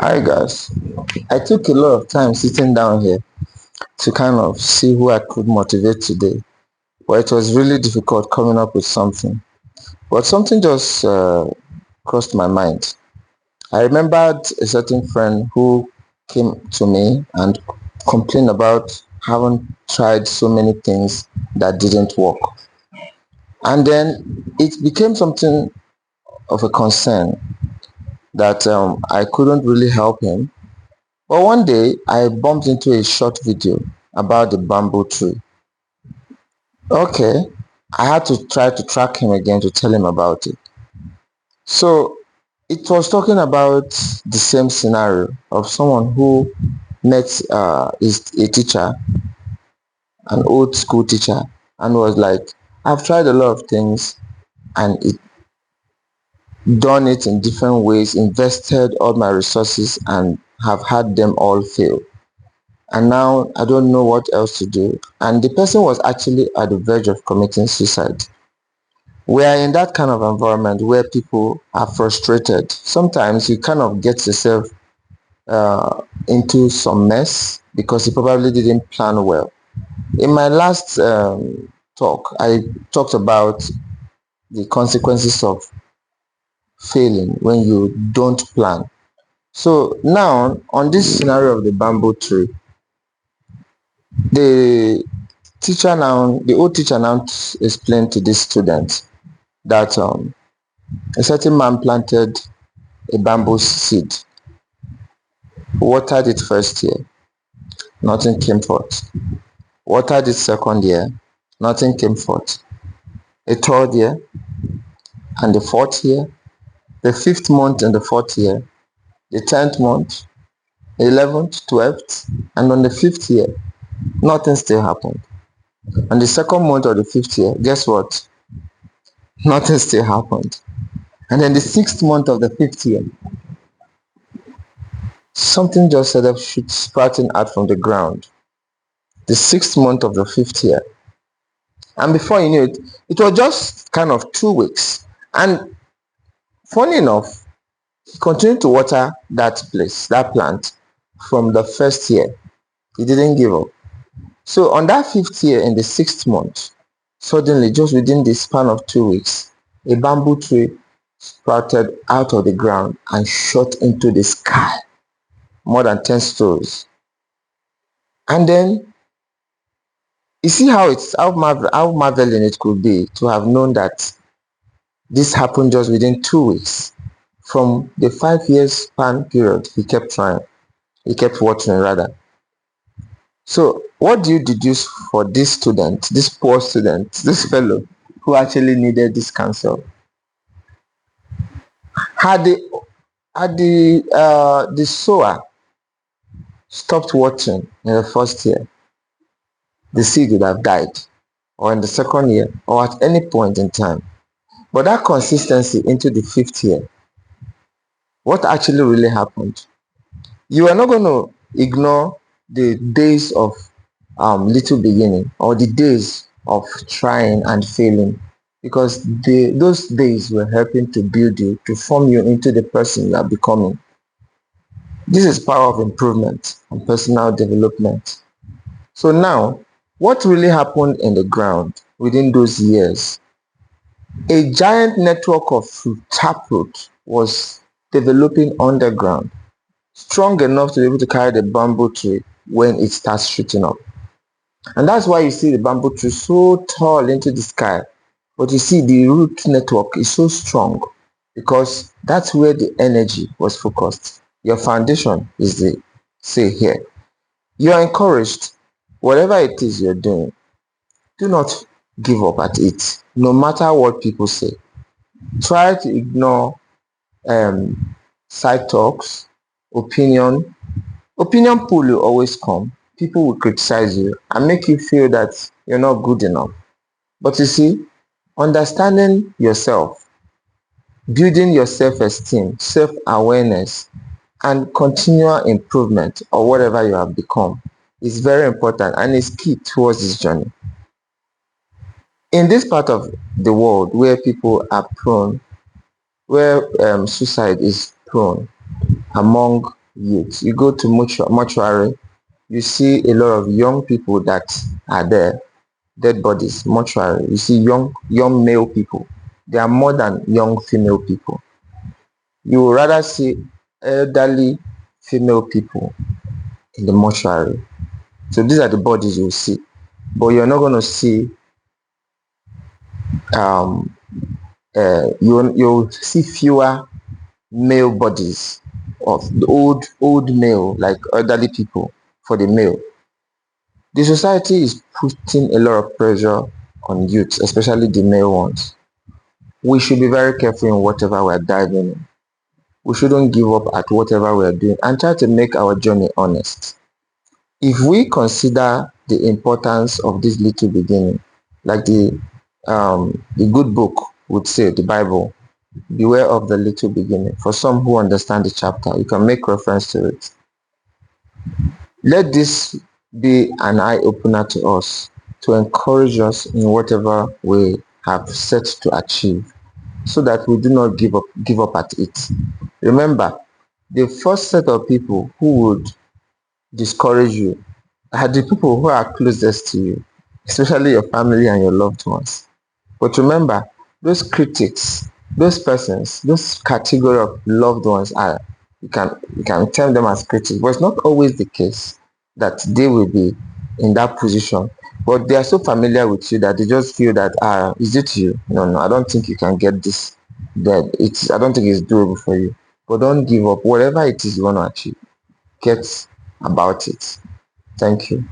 Hi guys. I took a lot of time sitting down here to kind of see who I could motivate today. But it was really difficult coming up with something. But something just crossed my mind. I remembered a certain friend who came to me and complained about having tried so many things that didn't work. And then it became something of a concern that I couldn't really help him. But one day I bumped into a short video about the bamboo tree. Okay, I had to try to track him again to tell him about it. So it was talking about the same scenario of someone who met is a teacher, an old school teacher, and was like, I've tried a lot of things and it done it in different ways, invested all my resources and have had them all fail. And now I don't know what else to do. And the person was actually at the verge of committing suicide. We are in that kind of environment where people are frustrated. Sometimes you kind of get yourself into some mess because you probably didn't plan well. In my last talk, I talked about the consequences of failing when you don't plan. So now, on this scenario of the bamboo tree, the the old teacher now explained to this student that a certain man planted a bamboo seed, watered it first year, nothing came forth. Watered it second year, nothing came forth. A third year and the fourth year, the fifth month and the fourth year, the 10th month, 11th, 12th, and on the fifth year, nothing still happened. On the second month of the fifth year, guess what? Nothing still happened. And then the sixth month of the fifth year, something just started sprouting out from the ground. The sixth month of the fifth year. And before you knew it, it was just kind of 2 weeks. And funny enough, he continued to water that place, that plant, from the first year. He didn't give up. So on that fifth year, in the sixth month, suddenly, just within the span of 2 weeks, a bamboo tree sprouted out of the ground and shot into the sky, more than 10 stories. And then you see how marveling it could be to have known that this happened just within 2 weeks. From the 5 years span period, he kept trying. He kept watching rather. So what do you deduce for this student, this poor student, this fellow who actually needed this counsel? Had the sower stopped watching in the first year, the seed would have died, or in the second year, or at any point in time. But that consistency into the fifth year, what actually really happened? You are not going to ignore the days of little beginning or the days of trying and failing, because those days were helping to build you, to form you into the person you are becoming. This is power of improvement and personal development. So now, what really happened in the ground within those years? A giant network of taproot was developing underground, strong enough to be able to carry the bamboo tree when it starts shooting up. And that's why you see the bamboo tree so tall into the sky. But you see the root network is so strong because that's where the energy was focused. Your foundation is the say here. You are encouraged, whatever it is you're doing, do not give up at it, no matter what people say. Try to ignore side talks, opinion. Opinion pool will always come. People will criticize you and make you feel that you're not good enough. But you see, understanding yourself, building your self-esteem, self-awareness, and continual improvement or whatever you have become is very important and is key towards this journey. In this part of the world where people are prone, where suicide is prone among youth. You go to mortuary, you see a lot of young people that are there, dead bodies, mortuary. You see young male people. They are more than young female people. You will rather see elderly female people in the mortuary. So these are the bodies you'll see. But you're not going to see um you'll see fewer male bodies of the old male, like elderly people for the male. The society is putting a lot of pressure on youth, especially the male ones. We should be very careful in whatever we're diving in. We shouldn't give up at whatever we're doing and try to make our journey honest. If we consider the importance of this little beginning, like the good book would say, the Bible, beware of the little beginning. For some who understand the chapter, you can make reference to it. Let this be an eye opener to us, to encourage us in whatever we have set to achieve, so that we do not give up at it. Remember, the first set of people who would discourage you are the people who are closest to you, especially your family and your loved ones. But remember, those critics, those persons, those category of loved ones are, you can term them as critics, but it's not always the case that they will be in that position. But they are so familiar with you that they just feel that, is it you? No, no, I don't think you can get this. That I don't think it's doable for you. But don't give up. Whatever it is you want to achieve, get about it. Thank you.